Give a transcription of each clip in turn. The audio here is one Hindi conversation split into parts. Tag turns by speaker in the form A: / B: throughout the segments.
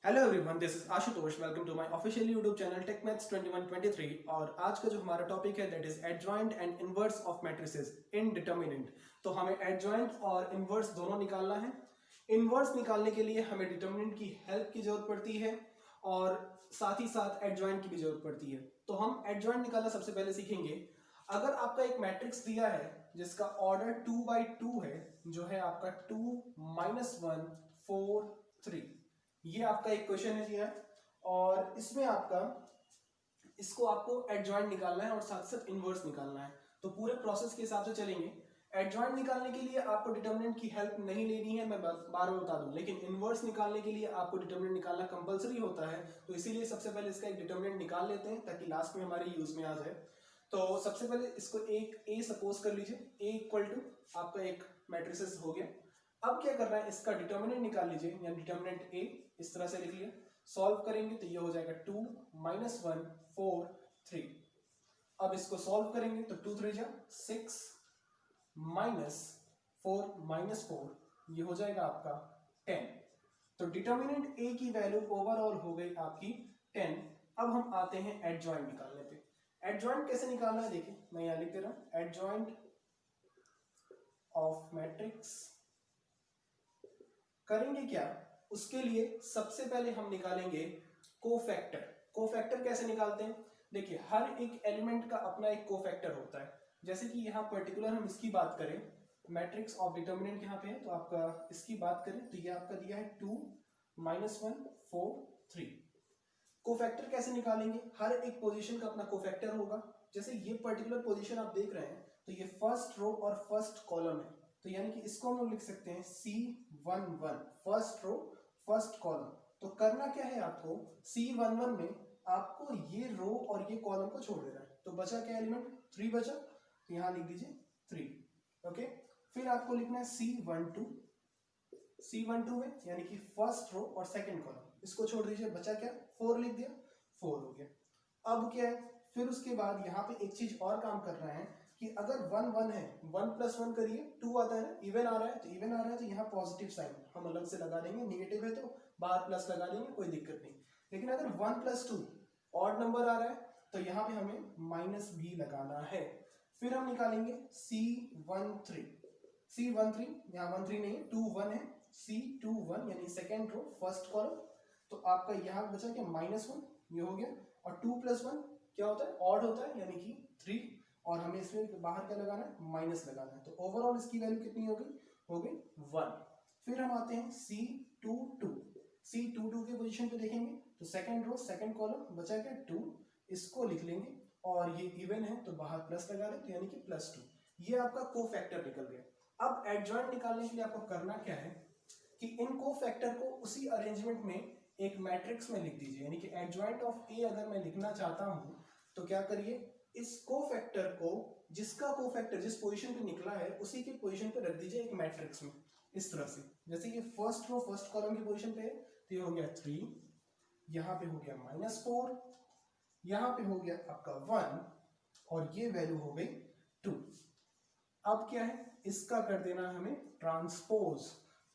A: Hello everyone, this is Ashutosh. Welcome to my official YouTube channel TechMaths 2123। और आज का जो हमारा टॉपिक है that is adjoint and inverse of matrices in determinant. तो हमें एडजॉइंट और इनवर्स दोनों निकालना है। इनवर्स निकालने के लिए हमें डिटर्मिनेंट की हेल्प की जरूरत पड़ती है और साथ ही साथ एडजॉइंट की भी जरूरत पड़ती है। तो हम एडजॉइंट निकालना सबसे पहले सीखेंगे। अगर आपका एक मैट्रिक्स दिया है जिसका ऑर्डर 2 by 2 है, जो है आपका 2 -1 4 3, ये आपका एक क्वेश्चन है दिया है और इसमें इसको आपको एडजॉइंट निकालना है और साथ साथ इनवर्स निकालना है। तो पूरे प्रोसेस के हिसाब से चलेंगे। एडजॉइंट निकालने के लिए आपको डिटर्मिनेंट की हेल्प नहीं लेनी है, मैं बार बार बता दूं, लेकिन इनवर्स निकालने के लिए आपको डिटर्मिनेंट निकालना कंपलसरी होता है। तो इसीलिए सबसे पहले इसका एक डिटर्मिनेंट निकाल लेते हैं ताकि लास्ट में हमारे यूज में आ जाए। तो सबसे पहले इसको एक ए सपोज कर लीजिए, ए इक्वल टू आपका एक मैट्रिसेस हो गया। अब क्या करना है, इसका डिटर्मिनेंट निकाल लीजिए, या डिटर्मिनेंट ए इस तरह से लिख लिया। सॉल्व करेंगे तो ये हो जाएगा 2 -1 4 3। अब इसको सॉल्व करेंगे तो 2 3 जा 6 -4 -4, ये हो जाएगा आपका 10। तो डिटर्मिनेंट ए की वैल्यू ओवरऑल हो गई आपकी 10। अब हम आते हैं एडजॉइंट निकालने पे। एडजॉइंट कैसे निकालना है देखिए, मैं यहां लिख दे रहा हूं, एडजॉइंट ऑफ मैट्रिक्स। करेंगे क्या, उसके लिए सबसे पहले हम निकालेंगे कोफैक्टर। कोफैक्टर कैसे निकालते हैं, देखिए हर एक एलिमेंट का अपना एक कोफैक्टर होता है। जैसे कि यहाँ पर्टिकुलर हम इसकी बात करें, मैट्रिक्स ऑफ डिटर्मिनेंट यहाँ पे है, तो आपका इसकी बात करें तो ये आपका दिया है 2 -1 4 3। कोफैक्टर कैसे निकालेंगे, हर एक पोजीशन का अपना कोफैक्टर होगा। जैसे ये पर्टिकुलर पोजीशन आप देख रहे हैं तो ये फर्स्ट रो और फर्स्ट कॉलम है, तो यानी कि इसको हम लोग लिख सकते हैं C11, first row first column. तो करना क्या है आपको, C11 में आपको ये रो और ये कॉलम को छोड़ देना है। तो बचा क्या एलिमेंट, 3 बचा, तो यहां लिख दीजिए 3। ओके, फिर आपको लिखना है C12। C12 में यानी कि फर्स्ट रो और सेकंड कॉलम, इसको छोड़ दीजिए, बचा क्या 4, लिख दिया 4 हो गया। अब क्या है, फिर उसके बाद यहाँ पे एक चीज और काम करना है कि अगर 1 1 है, 1 + 1 करिए 2 आता है ना, इवन आ रहा है तो इवन आ रहा है, तो यहाँ पॉजिटिव साइन हम अलग से लगा देंगे, नेगेटिव है तो बाहर प्लस लगा देंगे, कोई दिक्कत नहीं। लेकिन अगर 1 + 2 ऑड नंबर आ रहा है तो यहाँ पे हमें माइनस भी लगाना है। फिर हम निकालेंगे C13। C13 यहाँ 13 नहीं है, 2 1 है, C21 यानी सेकेंड रो फर्स्ट कॉलम। तो आपका यहाँ बचा क्या -1, ये हो गया। और 2 + 1 क्या होता है, ऑड होता है, यानी कि 3। और हमें इसमें बाहर क्या लगाना है, माइनस लगाना है। तो ओवरऑल इसकी वैल्यू कितनी हो गई 1। फिर हम आते हैं C22। C22 के पोजीशन पे देखेंगे तो सेकंड रो सेकंड कॉलम, बचा क्या 2, इसको लिख लेंगे और ये इवन है तो बाहर प्लस लगा रहे, तो यानी कि +2। ये आपका कोफैक्टर निकल गया। अब एडजॉइंट निकालने के लिए आपको करना क्या है कि इन कोफैक्टर को उसी अरेंजमेंट में एक मैट्रिक्स में लिख दीजिए। यानी कि एडजॉइंट ऑफ ए अगर मैं लिखना चाहता हूं तो क्या करिए, इस कोफैक्टर को, जिसका कोफैक्टर जिस पोजीशन पे निकला है उसी की पोजीशन पे रख दीजिए एक मैट्रिक्स में, इस तरह से। जैसे ये फर्स्ट रो फर्स्ट कॉलम की पोजीशन पे है तो ये हो गया 3, यहाँ पे हो गया -4, यहाँ पे हो गया आपका 1 और ये वैल्यू हो गई 2। अब क्या है, इसका कर देना हमें ट्रांसपोज,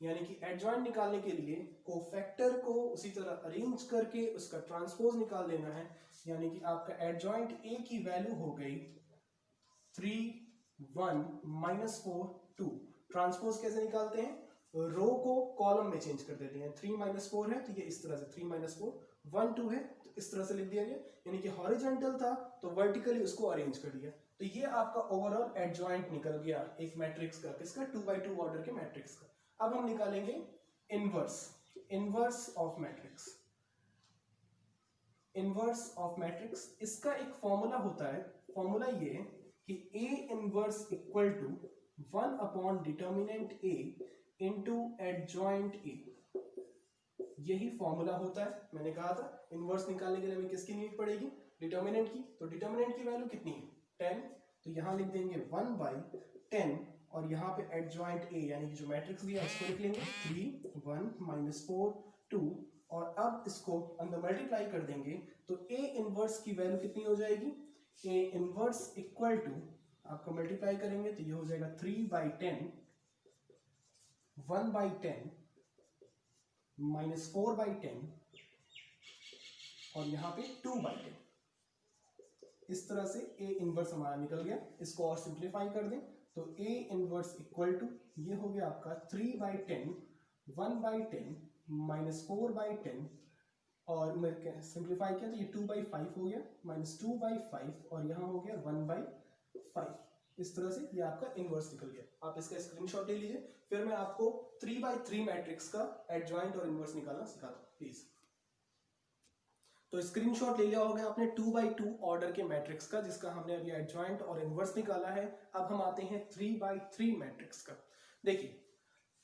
A: यानी कि एडजॉइंट निकालने के लिए कोफैक्टर को उसी तरह अरेंज करके उसका ट्रांसपोज निकाल लेना है। यानी कि आपका एडजॉइंट ए की वैल्यू हो गई 3 1 -4 2। ट्रांसपोज कैसे निकालते हैं, रो को कॉलम में चेंज कर देते हैं। 3 -4 है तो ये इस तरह से 3 -4, 1 2 है तो इस तरह से लिख दिया गया। यानी कि हॉरिजॉन्टल था तो वर्टिकली उसको अरेंज कर दिया। तो ये आपका ओवरऑल एडजॉइंट निकल गया एक मैट्रिक्स का, किसका 2 by 2 ऑर्डर के मैट्रिक्स का। अब हम निकालेंगे inverse, inverse of matrix. Inverse of matrix, इसका एक फॉर्मूला होता है। फॉर्मूला ये है कि A inverse equal to 1 upon determinant A into adjoint A। यही फॉर्मूला होता है। मैंने कहा था इनवर्स निकालने के लिए हमें किसकी नीड पड़ेगी, डिटर्मिनेंट की। तो डिटर्मिनेंट की वैल्यू कितनी है 10, तो यहां लिख देंगे 1/10 और यहाँ पे एडजॉइंट A यानी कि जो मैट्रिक्स दिया है इसको लिख लेंगे 3 1 -4 2। और अब इसको अंदर मल्टीप्लाई कर देंगे तो A इनवर्स की वैल्यू कितनी हो जाएगी, A इनवर्स इक्वल टू, आपका मल्टीप्लाई करेंगे तो ये हो जाएगा 3/10 1/10 -4/10 और यहाँ पे 2/10। इस तरह से ए इनवर्स हमारा निकल गया। इसको और सिंप्लीफाई कर दें तो ए इनवर्स इक्वल टू ये हो गया आपका 3/10, 1/10 माइनस 4/10, और मैं सिंप्लीफाई किया तो ये 2/5 हो गया, माइनस 2/5, और यहाँ हो गया 1/5। इस तरह से ये आपका इनवर्स निकल गया। आप इसका स्क्रीनशॉट ले लीजिए, फिर मैं आपको 3/3 मैट्रिक्स का एडजॉइंट और इनवर्स निकालना सिखाता हूँ प्लीज। तो स्क्रीनशॉट ले लिया होगा आपने 2/2 ऑर्डर के मैट्रिक्स का, जिसका हमने अभी एडजॉइंट और इनवर्स निकाला है। अब हम आते हैं 3/3 मैट्रिक्स का। देखिए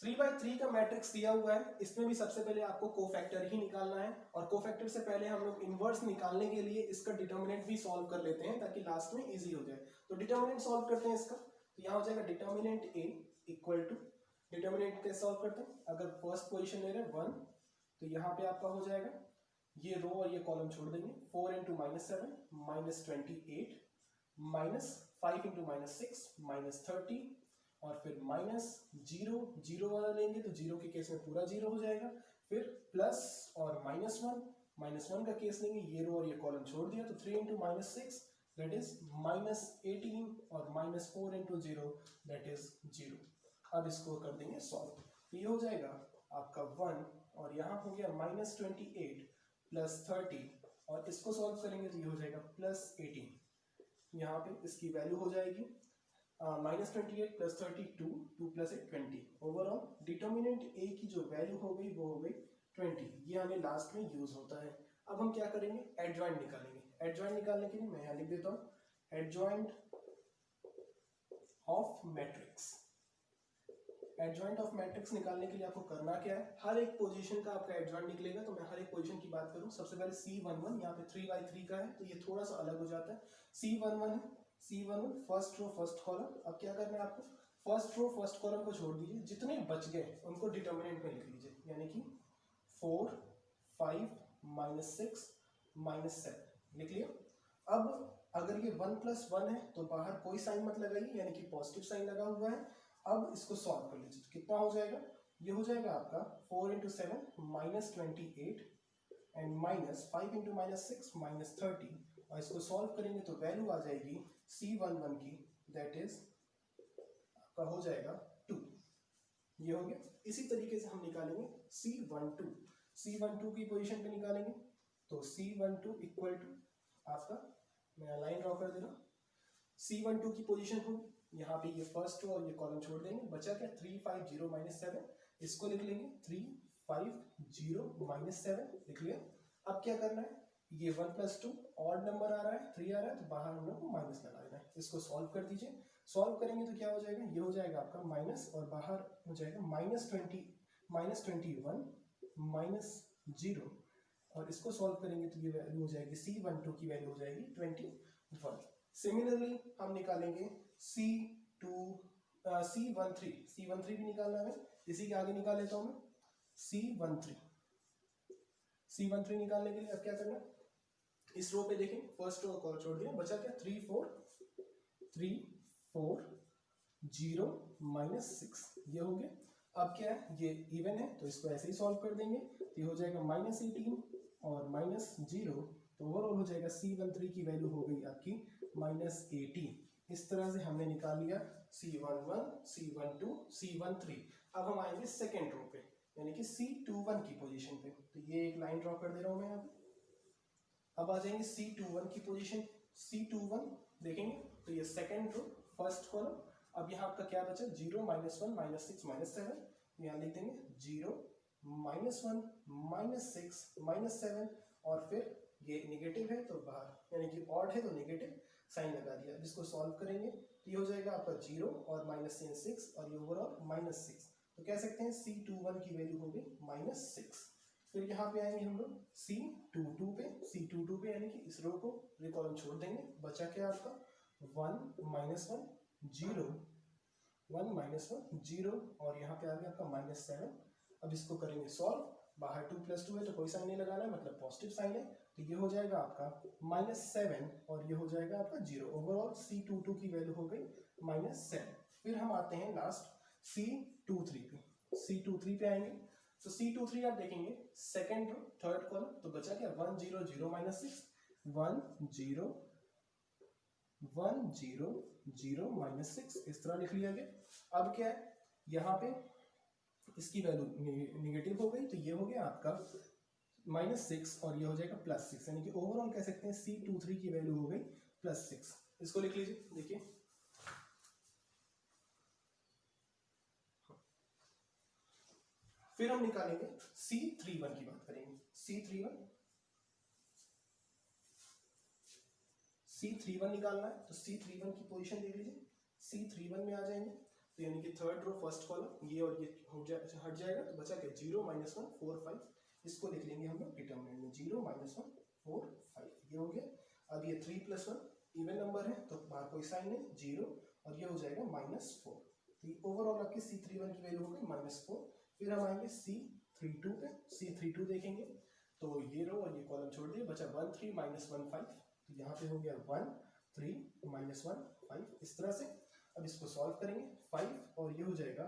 A: 3/3 का मैट्रिक्स दिया हुआ है, इसमें भी सबसे पहले आपको कोफैक्टर ही निकालना है, और कोफैक्टर से पहले हम लोग इनवर्स निकालने के लिए इसका डिटर्मिनेंट भी सॉल्व कर लेते हैं ताकि लास्ट में इजी हो जाए। तो डिटर्मिनेंट सॉल्व करते हैं इसका। तो यहाँ हो जाएगा determinant A equal to, determinant कैसे सॉल्व करते हैं, अगर फर्स्ट पोजीशन ले रहे हैं 1, तो यहाँ पे आपका हो जाएगा ये रो और ये कॉलम छोड़ देंगे, 4 × -7 -28, -5 × -6 -30, और फिर -0 0 वाला लेंगे तो 0 के केस में पूरा 0 हो जाएगा, फिर प्लस और -1 का केस लेंगे, ये रो और ये कॉलम छोड़ दिया तो 3 × -6 दैट इज -18, और -4 × 0 दैट इज 0। अब इसको कर देंगे सॉल्व, तो ये हो जाएगा आपका 1, और यहाँ हो गया -28 + 30, और इसको सॉल्व करेंगे तो ये हो जाएगा +18। यहाँ पे इसकी वैल्यू हो जाएगी -28 + 30 2 + 8 20। ओवरऑल डिटर्मिनेंट ए की जो वैल्यू हो गई वो हो गई 20। ये हमें लास्ट में यूज होता है। अब हम क्या करेंगे, एडजॉइंट निकालेंगे। एडजॉइंट निकालने के लिए मैं यहाँ लिख देता हूँ adjoint of matrix. Adjoint of matrix निकालने के लिए आपको करना क्या है, हर एक पोजीशन का आपका एडजॉइंट निकलेगा। तो मैं हर एक पोजीशन की बात करूं, सबसे पहले C11 यहाँ पे 3/3 का है तो ये थोड़ा सा अलग हो जाता है। C11 है, C11 first row first column. अब क्या करना है आपको, फर्स्ट रो फर्स्ट कॉलम को छोड़ दीजिए, जितने बच गए उनको डिटर्मिनेंट में लिख लीजिए, यानी कि 4 5 -6 -7 लिख लिया। अब अगर ये 1 + 1 है तो बाहर कोई साइन मत लगाइए, यानी कि पॉजिटिव साइन लगा हुआ है। अब इसको सॉल्व कर लीजिए, कितना हो जाएगा, ये हो जाएगा आपका 4 × 7 -28 एंड -5 × -6 -30, और इसको सॉल्व करेंगे तो वैल्यू आ जाएगी C11 की, दैट इज आपका हो जाएगा 2। ये हो गया। इसी तरीके से हम निकालेंगे C12 की पोजीशन पे निकालेंगे, तो C12 इक्वल टू आपका, मैं लाइन ड्रॉ कर दे रहा हूँ, C12 की पोजीशन होगी यहाँ पे, ये फर्स्ट रो और ये कॉलम छोड़ देंगे, बचा क्या 3 5 0 -7, इसको लिख लेंगे 3 5 0 -7 लिख लिया। अब क्या करना है, ये 1 + 2 ऑड नंबर आ रहा है, 3 आ रहा है, तो बाहर हम लोग को माइनस लगा देना है। इसको सॉल्व कर दीजिए, सॉल्व करेंगे तो क्या हो जाएगा, ये हो जाएगा आपका माइनस, और बाहर हो जाएगा -20 -21 -0, और इसको सॉल्व करेंगे तो ये वैल्यू हो जाएगी C12 की वैल्यू हो जाएगी 21। सिमिलरली हम निकालेंगे C13 भी निकालना है, इसी के आगे निकाल लेता हूं मैं C13 निकालने के लिए अब क्या करना है, इस रो पे देखें, फर्स्ट रो को छोड़ दिया, बचा क्या 3 4 0 -6, ये हो गया। अब क्या है, ये इवन है तो इसको ऐसे ही सॉल्व कर देंगे, तो ये हो जाएगा -18 और -0, तो ओवरऑल हो जाएगा C13 की वैल्यू हो गई आपकी -18। इस तरह से हमने निकाल लिया C11 C12 C13। अब हम आएंगे सेकेंड रो पे, यानी कि C21 की पोजीशन पे, तो ये एक लाइन ड्रॉ कर दे रहा हूं मैं यहाँ पे। अब आ जाएंगे C21 की पोजीशन, C21 देखेंगे तो ये सेकेंड रो फर्स्ट कॉलम। अब यहाँ आपका क्या बचा, 0 -1 -6 -7, यहाँ लिख देंगे 0 -1 -6 -7, और फिर ये नेगेटिव है तो बाहर, यानी कि ऑड है तो नेगेटिव साइन लगा दिया। इसको सॉल्व करेंगे तो ये हो जाएगा आपका 0 और -6 और ये ओवरऑल -6, तो कह सकते हैं C21 की वैल्यू हो गई -6। फिर यहाँ पे आएंगे हम लोग C22 पे, यानी कि इस रो को ये कॉलम छोड़ देंगे, बचा क्या आपका 1 -1 0 1 -1 0, और यहाँ पे आ गया आपका -7। अब इसको करेंगे सॉल्व, बाहर 2 + 2 है तो कोई साइन नहीं लगाना है, मतलब पॉजिटिव साइन है, तो ये हो जाएगा आपका -7 और ये हो जाएगा आपका 0। ओवरऑल C22 की वैल्यू हो गई -7। फिर हम आते हैं लास्ट C23 पे। C23 पे आएंगे तो C23 आप देखेंगे सेकंड रो थर्ड कॉलम, तो बचा क्या 1 0 0 माइनस 6, 1 0 1 0 0 माइनस 6, इस तरह लिख लिया गया। अब क्या है यहाँ पे इसकी वैल्यू निगेटिव हो गई, तो ये हो गया आपका -6 और ये हो जाएगा +6, यानी कि ओवरऑल कह सकते हैं C23 की वैल्यू हो गई +6। इसको लिख लीजिए, देखिए फिर हम निकालेंगे C31 की बात करेंगे। C31 निकालना है, तो C31 की पोजीशन देख लीजिए, C31 में आ जाएंगे, तो यानी कि थर्ड रो फर्स्ट कॉलम, ये और ये हट जाएगा, तो बचा क्या 0 -1 4 5, इसको लिख लेंगे हम लोग डिटरमिनेंट में 0 -1 4 5, ये हो गया। अब ये 3 + 1 इवन नंबर है, तो बाहर कोई साइन नहीं, 0 और ये हो जाएगा -4, तो ये ओवरऑल आपकी C31 की वैल्यू हो गई -4। फिर हम आएंगे C32 पे, C32 देखेंगे तो ये रो और ये कॉलम छोड़ दिए, बचा 1 3 -1 5, तो यहाँ पे हो गया 1 3 -1 5, इस तरह से। अब इसको सॉल्व करेंगे 5 और ये हो जाएगा,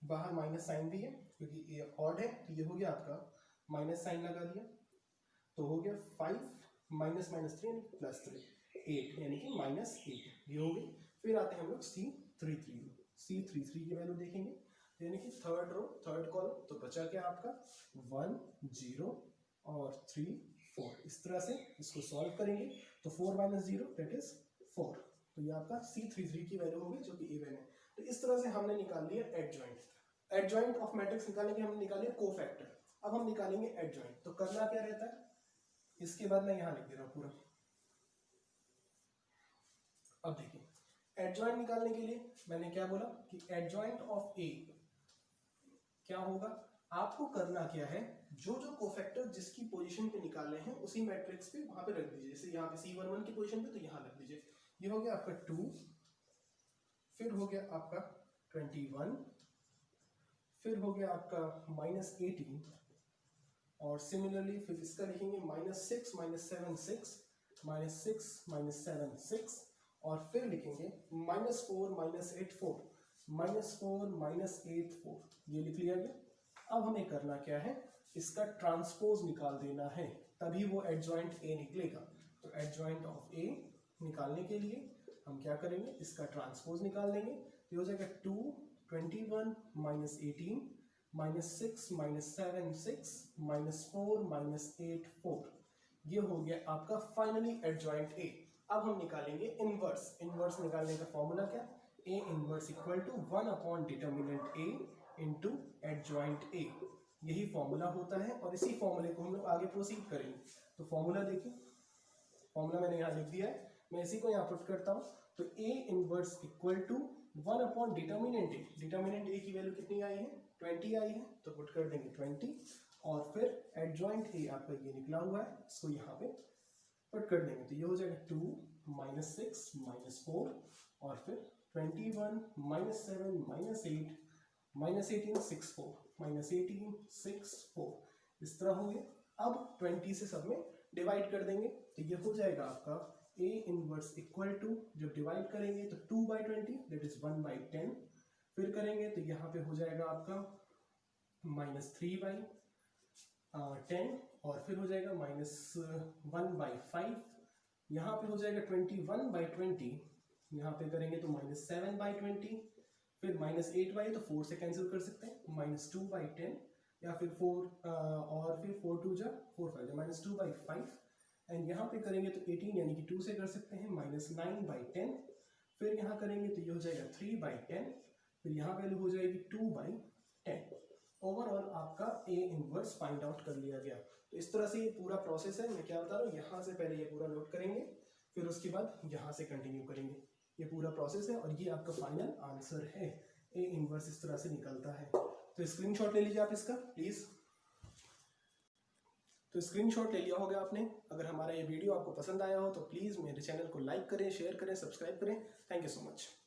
A: बाहर माइनस साइन भी है क्योंकि ये ऑड है, तो ये हो गया आपका माइनस साइन लगा दिया, तो हो गया 5 -3 +3 8, यानी कि -8, ये हो गई। फिर आते हैं हम लोग C33 की वैल्यू देखेंगे, यानी कि थर्ड रो थर्ड कॉलम, तो बचा क्या आपका 1 0 और 3 4, इस तरह से इसको सॉल्व करेंगे, तो 4 - 0 दैट इज 4, तो ये आपका C33 की वैल्यू होगी जो कि इवन है। तो इस तरह से हमने निकाल लिया एडजॉइंट ऑफ मैट्रिक्स निकालने के हमने निकाल लिया कोफैक्टर। अब हम निकालेंगे एडजॉइंट, तो करना क्या रहता है, इसके बाद मैं यहाँ लिख दे रहा हूँ पूरा। अब देखिए एडजॉइंट निकालने के लिए मैंने क्या बोला कि एडजॉइंट ऑफ ए क्या होगा, आपको करना क्या है, जो जो कोफैक्टर जिसकी पोजीशन पे निकालने हैं उसी मैट्रिक्स पे वहां पे रख दीजिए। जैसे यहाँ पे C11 की पोजीशन पे, तो यहाँ रख दीजिए। ये हो गया आपका 2, फिर हो गया आपका 21, फिर हो गया आपका -18, और सिमिलरली फिर इसका लिखेंगे -6 -7 6 -6 -7 6, और फिर लिखेंगे -4 -8 4 -4 -8 4, ये लिख लिया गया। अब हमें करना क्या है, इसका ट्रांसपोज निकाल देना है, तभी वो एडजॉइंट ए निकलेगा। तो एडजॉइंट ऑफ ए निकालने के लिए हम क्या करेंगे, इसका ट्रांसपोज निकाल देंगे, तो हो जाएगा 2 21 -18 -6 -7 6 -4 -8 4, ये हो गया आपका फाइनली एडजॉइंट ए। अब हम निकालेंगे इनवर्स निकालने का फॉर्मूला क्या, A inverse equal to 1 determinant A into adjoint A, यही फॉर्मूला होता है, और इसी फॉर्मूले को हम लोग आगे प्रोसीड करेंगे। तो फॉर्मूला देखिए, फॉर्मूला मैंने यहाँ लिख दिया है, मैं इसी को यहाँ पुट करता हूँ। तो A inverse equal to 1 determinant A की वैल्यू कितनी आई है 20 आई है, तो पुट कर देंगे 20, और फिर एडजॉइंट A आपका ये निकला हुआ है, इसको यहाँ पे पुट कर देंगे, तो ये हो जाएगा 2 -6 -4 और फिर 21 -7 -8 -18 6 4 -18 6 4, इस तरह हो गया। अब 20 से सब में डिवाइड कर देंगे, तो ये हो जाएगा आपका A इनवर्स इक्वल टू, जब डिवाइड करेंगे तो 2/20 दैट इज 1/10, फिर करेंगे तो यहाँ पे हो जाएगा आपका -3/10, और फिर हो जाएगा -1/5, यहाँ पे हो जाएगा 21/20, यहाँ पे करेंगे तो -7/20, फिर -8/, तो 4 से कैंसिल कर सकते हैं, -2/10, या फिर 4 और फिर 4 2 जा 4 5 -2/5, एंड यहाँ पे करेंगे तो 18 यानी कि 2 से कर सकते हैं, -9/10, फिर यहाँ करेंगे तो ये हो जाएगा 3/10, फिर यहाँ वैल्यू हो जाएगी 2/10। ओवरऑल आपका A इनवर्स फाइंड आउट कर लिया गया। तो इस तरह से ये पूरा प्रोसेस है, मैं क्या बता रहा हूँ, यहाँ से पहले ये पूरा नोट करेंगे, फिर उसके बाद यहाँ से कंटिन्यू करेंगे, ये पूरा प्रोसेस है, और ये आपका फाइनल आंसर है। A इनवर्स इस तरह से निकलता है। तो स्क्रीनशॉट ले लीजिए आप इसका प्लीज। तो स्क्रीनशॉट ले लिया होगा आपने। अगर हमारा ये वीडियो आपको पसंद आया हो तो प्लीज मेरे चैनल को लाइक करें, शेयर करें, सब्सक्राइब करें। Thank you so much.